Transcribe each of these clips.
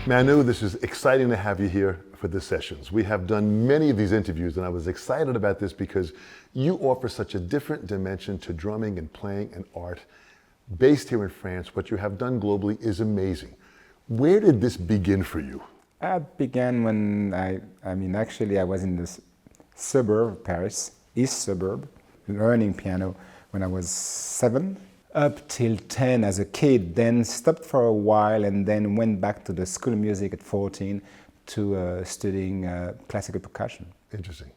Manu, this is exciting to have you here for the sessions. We have done many of these interviews, and I was excited about this because you offer such a different dimension to drumming and playing and art. Based here in France, what you have done globally is amazing. Where did this begin for you? It began when I was in this suburb of Paris, east suburb, learning piano when I was 7, up till 10 as a kid, then stopped for a while and then went back to the school of music at 14 to studying classical percussion. Interesting.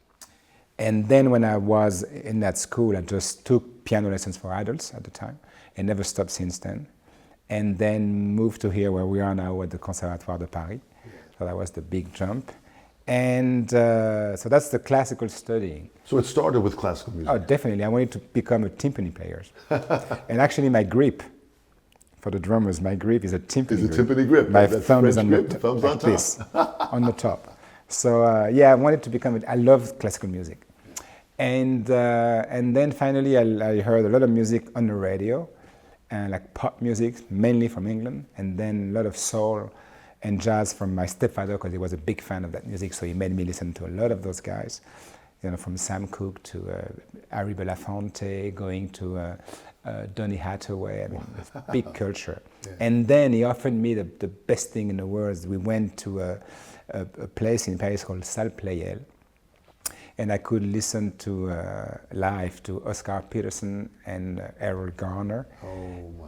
And then when I was in that school, I just took piano lessons for adults at the time and never stopped since then. And then moved to here where we are now at the Conservatoire de Paris. So that was the big jump. And so that's the classical studying. So it started with classical music? Oh, definitely. I wanted to become a timpani player. And actually my grip, for the drummers, my grip is a timpani grip. It's a timpani grip. My That's thumb French is on grip, the thumbs like on top. this, on the top. So I wanted to become it. I love classical music. And then finally I heard a lot of music on the radio, and like pop music, mainly from England, and then a lot of soul and jazz from my stepfather, because he was a big fan of that music, so he made me listen to a lot of those guys, from Sam Cooke to Harry Belafonte, going to Donny Hathaway. I mean, it's big culture. Yeah. And then he offered me the best thing in the world. We went to a place in Paris called Salle Pleyel, and I could listen to live to Oscar Peterson and Errol Garner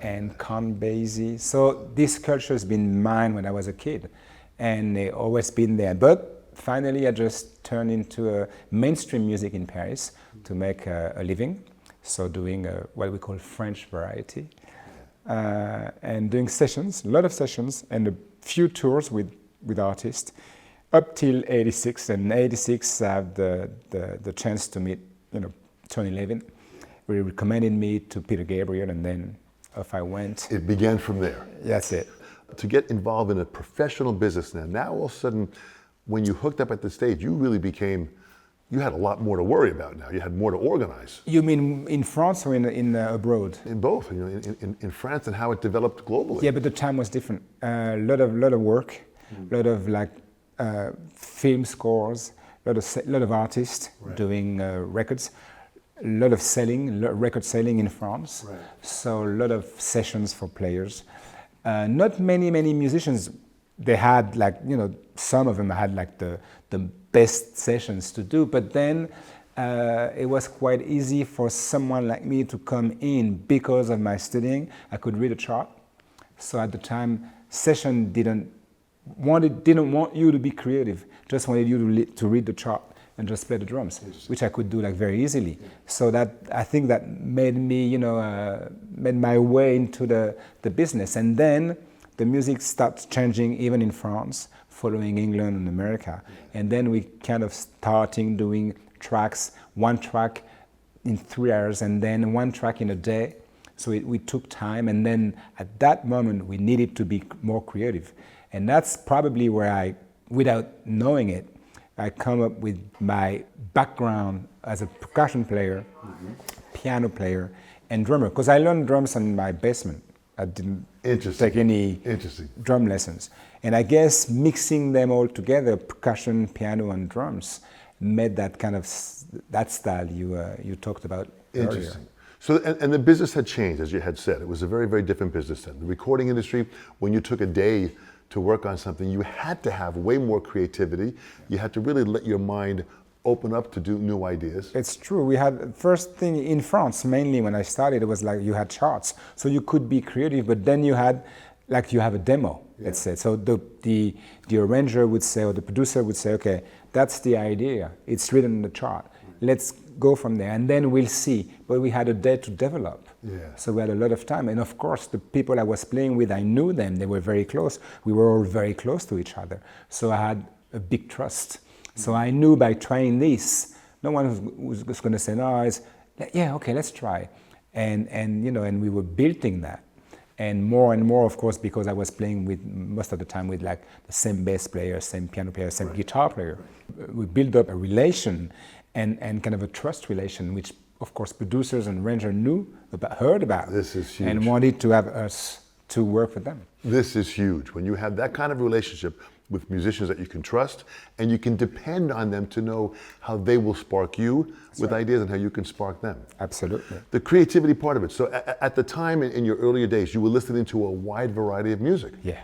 and Count Basie. So this culture has been mine when I was a kid, and it's always been there. But finally I just turned into mainstream music in Paris to make a living. So doing what we call French variety, and doing sessions, a lot of sessions, and a few tours with artists, up till 86. And 86 I had the chance to meet, Tony Levin. He recommended me to Peter Gabriel, and then off I went. It began from there. That's it. To get involved in a professional business now all of a sudden, when you hooked up at the stage, you had a lot more to worry about now. You had more to organize. You mean in France or in abroad? In both, in France and how it developed globally. Yeah, but the time was different. A lot of work, a lot of film scores, a lot of artists doing records, a lot of record selling in France. Right. So a lot of sessions for players. Not many musicians. They had some of them had the best sessions to do, but then it was quite easy for someone like me to come in because of my studying. I could read a chart. So at the time, session didn't want you to be creative, just wanted you to read the chart and just play the drums, which I could do very easily. Yeah. So that I think that made me, made my way into the business. And then the music starts changing even in France, following England and America. And then we kind of starting doing tracks, one track in 3 hours and then one track in a day. So we took time, and then at that moment we needed to be more creative. And that's probably where without knowing it, I come up with my background as a percussion player, piano player, and drummer. Because I learned drums in my basement. I didn't take any drum lessons. And I guess mixing them all together, percussion, piano, and drums, made that kind of that style you talked about earlier. So, and the business had changed, as you had said. It was a very, very different business then. The recording industry, when you took a day to work on something, you had to have way more creativity. You had to really let your mind open up to do new ideas. It's true. We had, first thing in France, mainly when I started, it was you had charts. So you could be creative, but then you had, you have a demo, let's say. So the arranger would say, or the producer would say, okay, that's the idea. It's written in the chart. Let's go from there, and then we'll see. But we had a day to develop. Yeah. So we had a lot of time. And of course, the people I was playing with, I knew them. They were very close. We were all very close to each other. So I had a big trust. So I knew by trying this, no one was going to say, no, yeah, okay, let's try. And we were building that. And more, of course, because I was playing with, most of the time, with the same bass player, same piano player, same guitar player. We built up a relation and kind of a trust relation, which, of course, producers and arrangers heard about. This is huge. And wanted to have us to work with them. This is huge. When you have that kind of relationship with musicians that you can trust, and you can depend on them to know how they will spark you with ideas and how you can spark them. Absolutely. The creativity part of it. So at the time in your earlier days, you were listening to a wide variety of music. Yeah.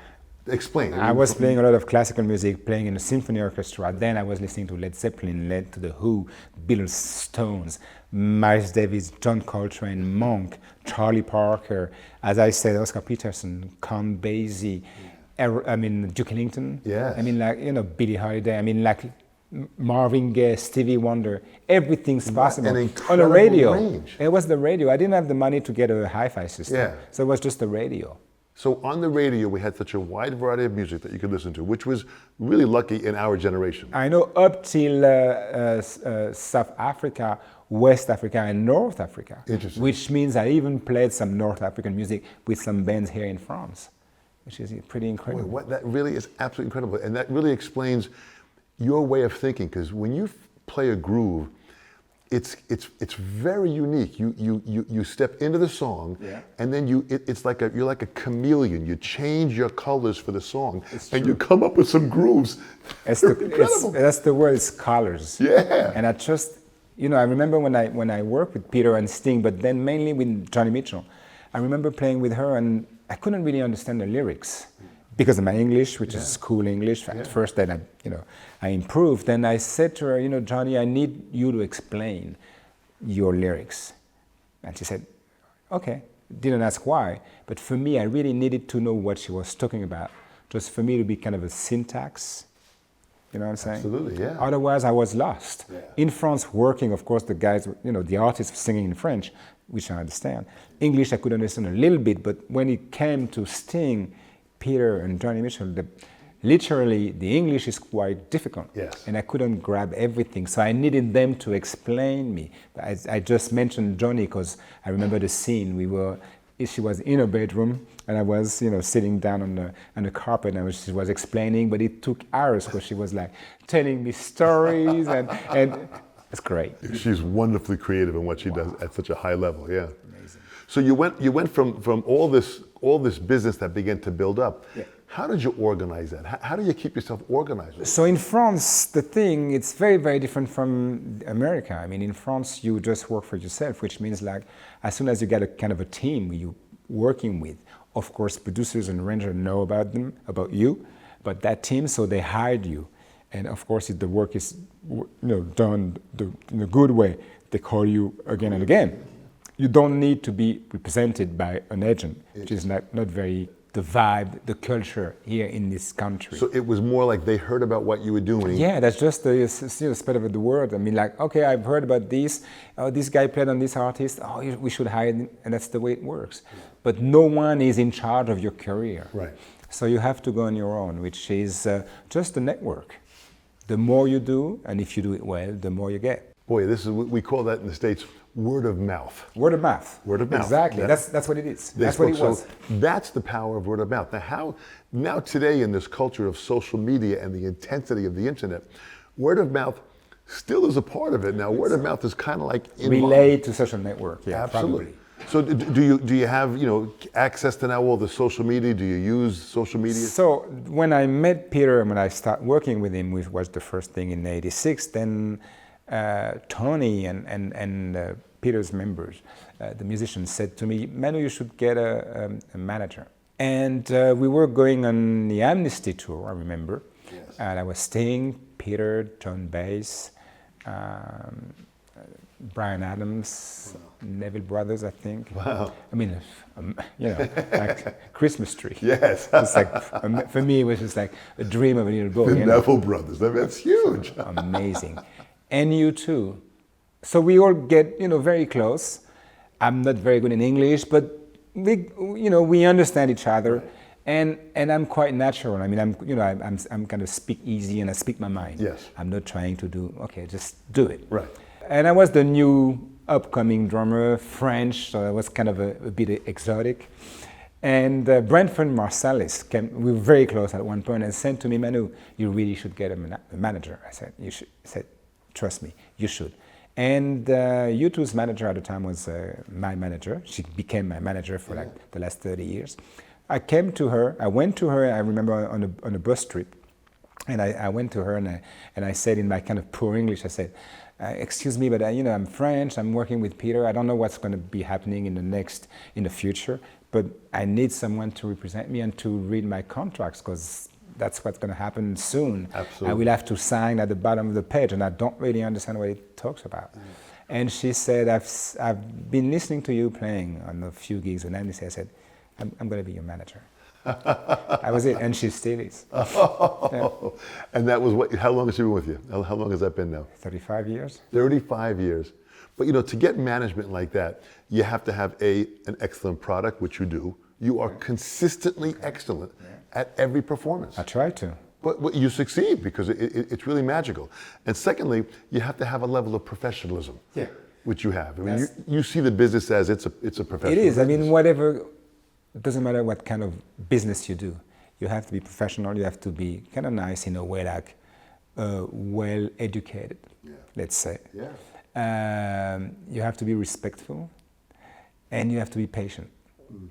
Explain. I was playing a lot of classical music, playing in a symphony orchestra. Then I was listening to Led Zeppelin, led to The Who, Beatles, Stones, Miles Davis, John Coltrane, Monk, Charlie Parker, as I said, Oscar Peterson, Count Basie, Duke Ellington. Yes. Billie Holiday. Marvin Gaye, Stevie Wonder. Everything's possible. An On incredible the radio. range. It was the radio. I didn't have the money to get a hi-fi system. Yeah. So it was just the radio. So on the radio, we had such a wide variety of music that you could listen to, which was really lucky in our generation. I know up till South Africa, West Africa, and North Africa. Interesting. Which means I even played some North African music with some bands here in France, which is pretty incredible. That really is absolutely incredible. And that really explains your way of thinking, because when you play a groove, it's very unique. You step into the song, and then you're like a chameleon. You change your colors for the song, and you come up with some grooves. That's the word. It's colors. Yeah. And I remember when I worked with Peter and Sting, but then mainly with Joni Mitchell. I remember playing with her, and I couldn't really understand the lyrics because of my English, which is school English. At first, then I improved. Then I said to her, Joni, I need you to explain your lyrics. And she said, okay. Didn't ask why, but for me, I really needed to know what she was talking about, just for me to be kind of a syntax. You know what I'm saying? Absolutely, yeah. Otherwise, I was lost. Yeah. In France, working, of course, the guys, the artists singing in French, which I understand. English, I could understand a little bit, but when it came to Sting, Peter, and Joni Mitchell, literally, the English is quite difficult. Yes. And I couldn't grab everything, so I needed them to explain me. I just mentioned Joni because I remember the scene. She was in her bedroom, and I was, sitting down on the carpet, and she was explaining, but it took hours because she was like telling me stories, and it's great. She's wonderfully creative in what she does at such a high level. Yeah. Amazing. So you went from all this business that began to build up. Yeah. How did you organize that? How do you keep yourself organized? So in France, it's very, very different from America. In France, you just work for yourself, which means as soon as you get a kind of a team you're working with, of course, producers and arrangers know about you, but that team, so they hired you. And of course, if the work is done in a good way, they call you again and again. You don't need to be represented by an agent, which is not very the vibe, the culture here in this country. So it was more like they heard about what you were doing. Yeah, that's just the spread of the word. Okay, I've heard about this. Oh, this guy played on this artist. Oh, we should hire him, and that's the way it works. But no one is in charge of your career. Right. So you have to go on your own, which is just a network. The more you do, and if you do it well, the more you get. Boy, we call that in the States word of mouth. Word of mouth. Word of mouth. Exactly. That's what it is. That's what it was. So that's the power of word of mouth. Now today in this culture of social media and the intensity of the internet, word of mouth still is a part of it. Now word of mouth is kind of like relate to social network. Yeah, absolutely. Probably. So do you have access to now all the social media? Do you use social media? So when I met Peter, when I started working with him, which was the first thing in '86, then Tony and Peter's members, the musicians, said to me, Manu, you should get a manager. And we were going on the Amnesty tour, I remember. Yes. And I was staying, Peter, John Bass, Bryan Adams, wow. Neville Brothers, I think. Wow. Like Christmas tree. Yes. It's for me, it was just like a dream of a little boy. The Neville Brothers, that's huge. Amazing. And you too. So we all get, very close. I'm not very good in English, but we understand each other, right. and I'm quite natural. I'm kind of speak easy and I speak my mind. Yes. I'm not trying to just do it. Right. And I was the new upcoming drummer, French, so I was kind of a bit exotic. And Brentford Marsalis we were very close at one point and said to me, Manu, you really should get a manager. I said, you should. He said, trust me, you should. And U2's manager at the time was my manager. She became my manager for the last 30 years. I went to her, I remember on a bus trip, and I went to her and I said in my kind of poor English, I said, excuse me, but I'm French, I'm working with Peter, I don't know what's going to be happening in the future, but I need someone to represent me and to read my contracts, because that's what's going to happen soon. Absolutely. I will have to sign at the bottom of the page, and I don't really understand what it talks about. And she said, I've been listening to you playing on a few gigs, and then I said, I'm going to be your manager. That was it, and she still is. Yeah. And that was what? How long has she been with you? How long has that been now? 35 years. 35 years. But to get management like that, you have to have an excellent product, which you do. You are consistently excellent at every performance. I try to. But you succeed because it's really magical. And secondly, you have to have a level of professionalism, which you have. I mean, you see the business as it's a professional It is. business. I mean, whatever. It doesn't matter what kind of business you do. You have to be professional. You have to be kind of nice in a way, like well educated. Let's say. Yeah. You have to be respectful, and you have to be patient. You know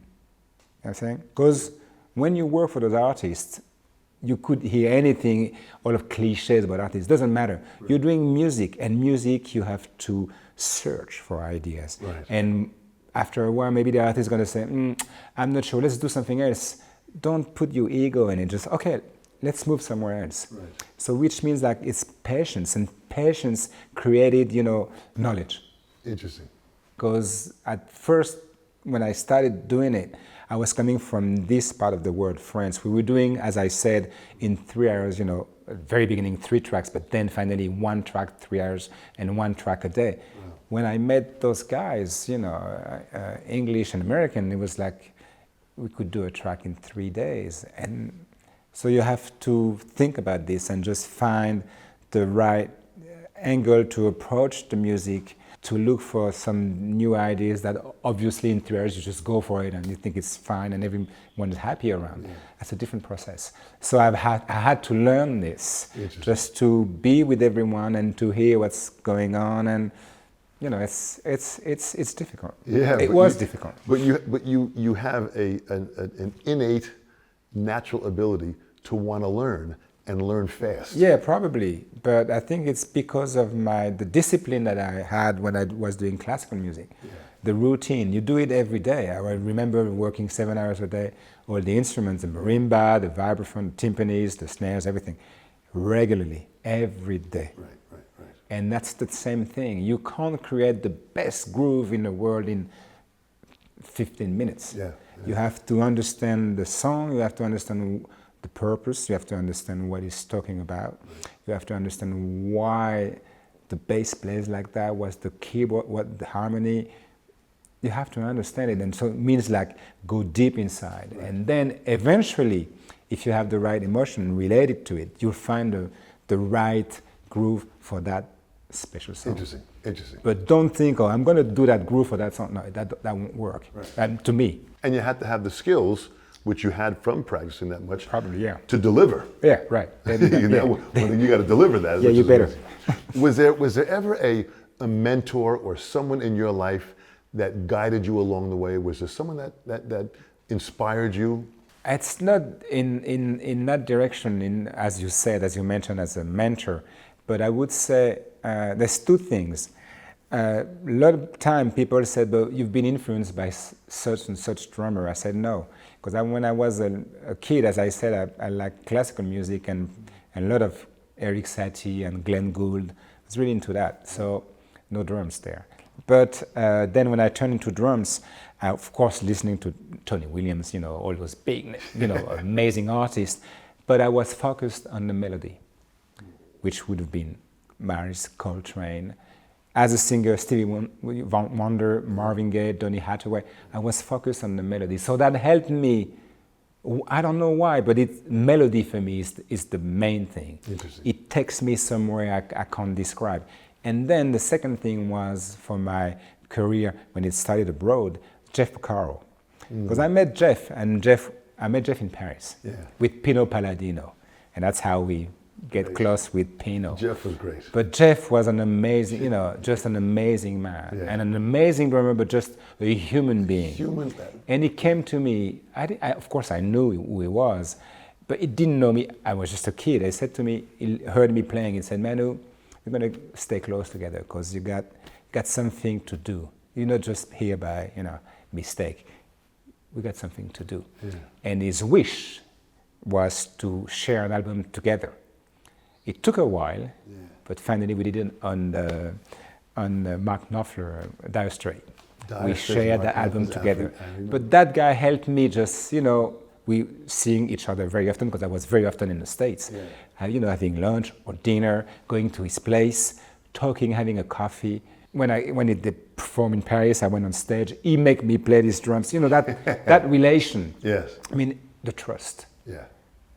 what I'm saying? Because when you work for those artists, you could hear anything, all of cliches about artists. Doesn't matter. Right. You're doing music, and music you have to search for ideas. Right. And after a while, maybe the artist is going to say, I'm not sure, let's do something else. Don't put your ego in it. Just, okay, let's move somewhere else. Right. So which means like it's patience, and patience created, knowledge. Interesting. Because at first, when I started doing it, I was coming from this part of the world, France. We were doing, as I said, in 3 hours, at the very beginning, 3 tracks, but then finally 1 track, 3 hours, and 1 track a day. Wow. When I met those guys, English and American, it was like we could do a track in 3 days. And so you have to think about this and just find the right angle to approach the music, to look for some new ideas that obviously in 3 hours you just go for it and you think it's fine and everyone is happy around. Yeah. That's a different process. So I had to learn this, just to be with everyone and to hear what's going on, and it's difficult. Yeah, it was difficult. But you have an innate natural ability to want to learn and learn fast. Yeah, probably. But I think it's because of the discipline that I had when I was doing classical music. Yeah. The routine, you do it every day. I remember working 7 hours a day, all the instruments, the marimba, the vibraphone, the timpanis, the snares, everything, regularly, every day. Right. And that's the same thing. You can't create the best groove in the world in 15 minutes. Yeah. You have to understand the song, you have to understand the purpose, you have to understand what he's talking about, you have to understand why the bass plays like that, what's the keyboard, what the harmony. You have to understand it, and so it means like go deep inside. Right. And then eventually, if you have the right emotion related to it, you'll find the right groove for that special song. Interesting. But don't think, I'm going to do that groove for that song. No, that won't work. Right. To me. And you had to have the skills, which you had from practicing that much. Probably, yeah. To deliver. Yeah, right. You got to deliver that. Yeah, you better. Was there ever a mentor or someone in your life that guided you along the way? Was there someone that inspired you? It's not in that direction, as you mentioned, as a mentor. But I would say there's 2 things. A lot of time people said, but you've been influenced by such and such drummer. I said no, because when I was a kid, as I said, I liked classical music and a lot of Eric Satie and Glenn Gould. I was really into that, so no drums there. But then when I turned into drums, of course listening to Tony Williams, all those big, amazing artists, but I was focused on the melody, which would have been Miles Coltrane. As a singer, Stevie Wonder, Marvin Gaye, Donny Hathaway, I was focused on the melody. So that helped me. I don't know why, but melody for me is the main thing. It takes me somewhere I can't describe. And then the second thing was, for my career, when it started abroad, Jeff Porcaro. Because I met Jeff in Paris with Pino Palladino. And that's how we get close with Pino. Jeff was great. But Jeff was an amazing, just an amazing man, and an amazing drummer, but just a human being. Human. And he came to me. Of course, I knew who he was, but he didn't know me. I was just a kid. He said to me, he heard me playing. He said, "Manu, we're going to stay close together because you got something to do. You're not just here by mistake. We got something to do." Yeah. And his wish was to share an album together. It took a while, but finally we did it on Mark Knopfler, Dire Straits. We shared the album together. But that guy helped me just, we seeing each other very often because I was very often in the States. Yeah. Having lunch or dinner, going to his place, talking, having a coffee. When he did perform in Paris, I went on stage. He made me play these drums. That relation. Yes. I mean, the trust. Yeah.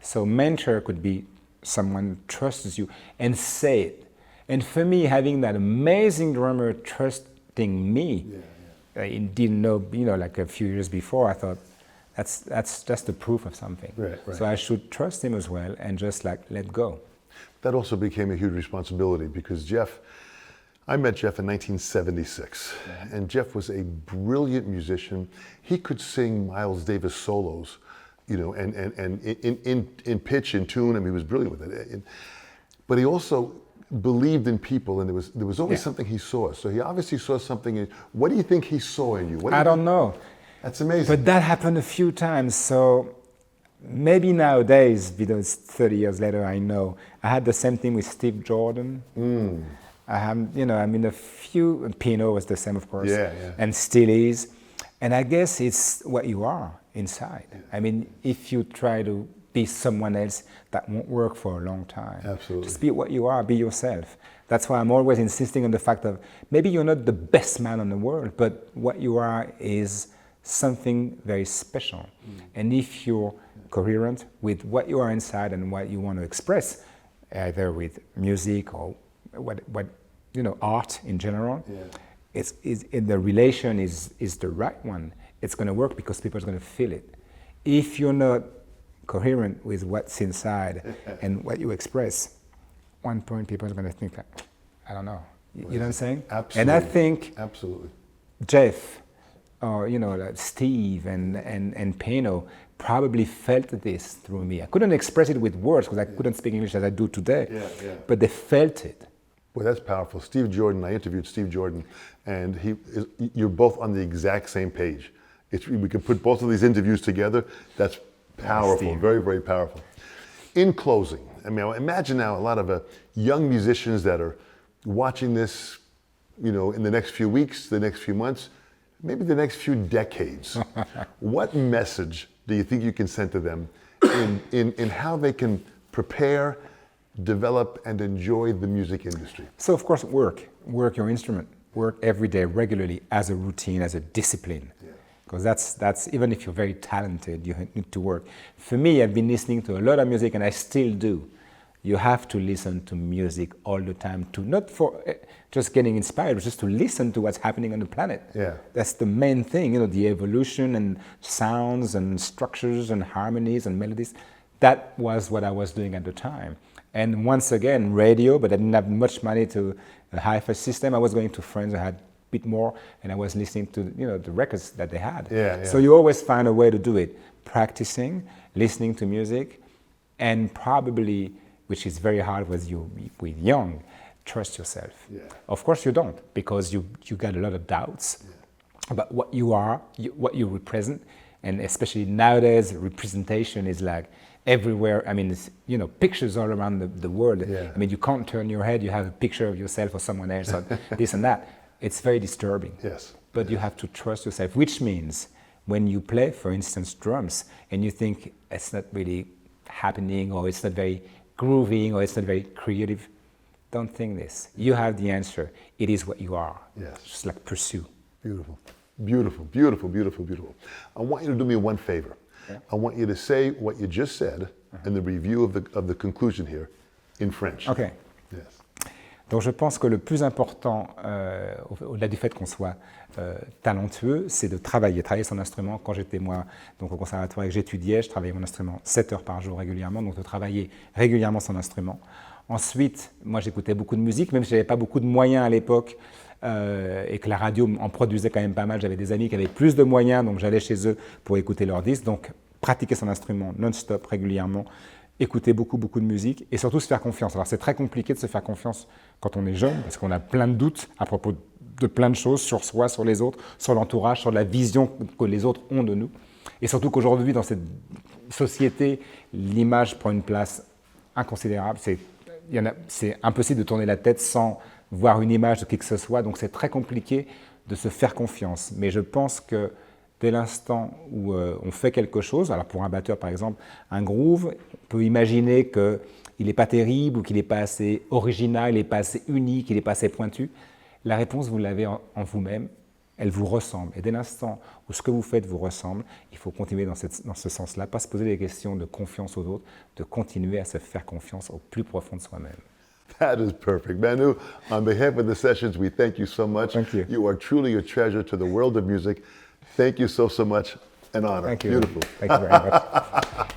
So mentor could be someone trusts you and say it. And for me, having that amazing drummer trusting me, I didn't know, like a few years before, I thought that's just the proof of something. Right. So I should trust him as well and just let go. That also became a huge responsibility because I met Jeff in 1976, and Jeff was a brilliant musician. He could sing Miles Davis solos, and in pitch, in tune. I mean, he was brilliant with it. But he also believed in people, and there was always something he saw. So he obviously saw something. What do you think he saw in you? I don't know. That's amazing. But that happened a few times. So maybe nowadays, because 30 years later, I know. I had the same thing with Steve Jordan. I have, a few. Pino was the same, of course, and still is. And I guess it's what you are inside. Yeah. I mean, if you try to be someone else, that won't work for a long time. Absolutely. Just be what you are, be yourself. That's why I'm always insisting on the fact of maybe you're not the best man in the world, but what you are is something very special. And if you're coherent with what you are inside and what you want to express, either with music or art in general, the relation is the right one. It's going to work because people are going to feel it. If you're not coherent with what's inside and what you express, one point people are going to think, I don't know. You know what I'm saying? Absolutely. And I think absolutely Jeff, or like Steve and Pino probably felt this through me. I couldn't express it with words because I couldn't speak English as I do today. But they felt it. Well, that's powerful. Steve Jordan, I interviewed Steve Jordan, and you're both on the exact same page. We can put both of these interviews together. That's powerful, very, very powerful. In closing, I mean, imagine now a lot of young musicians that are watching this, in the next few weeks, the next few months, maybe the next few decades. What message do you think you can send to them in how they can prepare, develop, and enjoy the music industry? So of course, work your instrument, work every day regularly as a routine, as a discipline. Because that's even if you're very talented, you need to work. For me, I've been listening to a lot of music, and I still do. You have to listen to music all the time, not for just getting inspired, but just to listen to what's happening on the planet. That's the main thing, the evolution and sounds and structures and harmonies and melodies. That was what I was doing at the time. And once again, radio, but I didn't have much money to a hi-fi system. I was going to friends who had a bit more, and I was listening to the records that they had. So you always find a way to do it. Practicing, listening to music, and probably, which is very hard with young, trust yourself. Of course you don't, because you got a lot of doubts about what you are, what you represent, and especially nowadays, representation is like everywhere. I mean, pictures all around the world. I mean, you can't turn your head, you have a picture of yourself or someone else or this and that. It's very disturbing. But you have to trust yourself, which means when you play, for instance, drums, and you think it's not really happening, or it's not very groovy, or it's not very creative, don't think this. You have the answer. It is what you are. Just like pursue. Beautiful, beautiful, beautiful, beautiful, beautiful. I want you to do me one favor. I want you to say what you just said in the review of the conclusion here in French. Okay. Donc je pense que le plus important, au-delà du fait qu'on soit talentueux, c'est de travailler son instrument. Quand j'étais moi donc au conservatoire et que j'étudiais, je travaillais mon instrument 7 heures par jour régulièrement, donc de travailler régulièrement son instrument. Ensuite, moi j'écoutais beaucoup de musique, même si je n'avais pas beaucoup de moyens à l'époque et que la radio en produisait quand même pas mal. J'avais des amis qui avaient plus de moyens, donc j'allais chez eux pour écouter leurs disques. Donc pratiquer son instrument non-stop régulièrement, écouter beaucoup de musique et surtout se faire confiance. Alors c'est très compliqué de se faire confiance quand on est jeune parce qu'on a plein de doutes à propos de plein de choses sur soi, sur les autres, sur l'entourage, sur la vision que les autres ont de nous. Et surtout qu'aujourd'hui, dans cette société, l'image prend une place inconsidérable. C'est impossible de tourner la tête sans voir une image de qui que ce soit. Donc c'est très compliqué de se faire confiance. Mais je pense que dès l'instant où on fait quelque chose, alors pour un batteur par exemple, un groove, on peut imaginer qu'il n'est pas terrible ou qu'il n'est pas assez original, il n'est pas assez unique, il n'est pas assez pointu. La réponse, vous l'avez en vous-même, elle vous ressemble. Et dès l'instant où ce que vous faites vous ressemble, il faut continuer dans ce sens-là, pas se poser des questions de confiance aux autres, de continuer à se faire confiance au plus profond de soi-même. That is perfect. Manu, on behalf of the sessions, we thank you so much. Thank you. You are truly a treasure to the world of music. Thank you so much. An honor. Thank you. Beautiful. Thank you very much.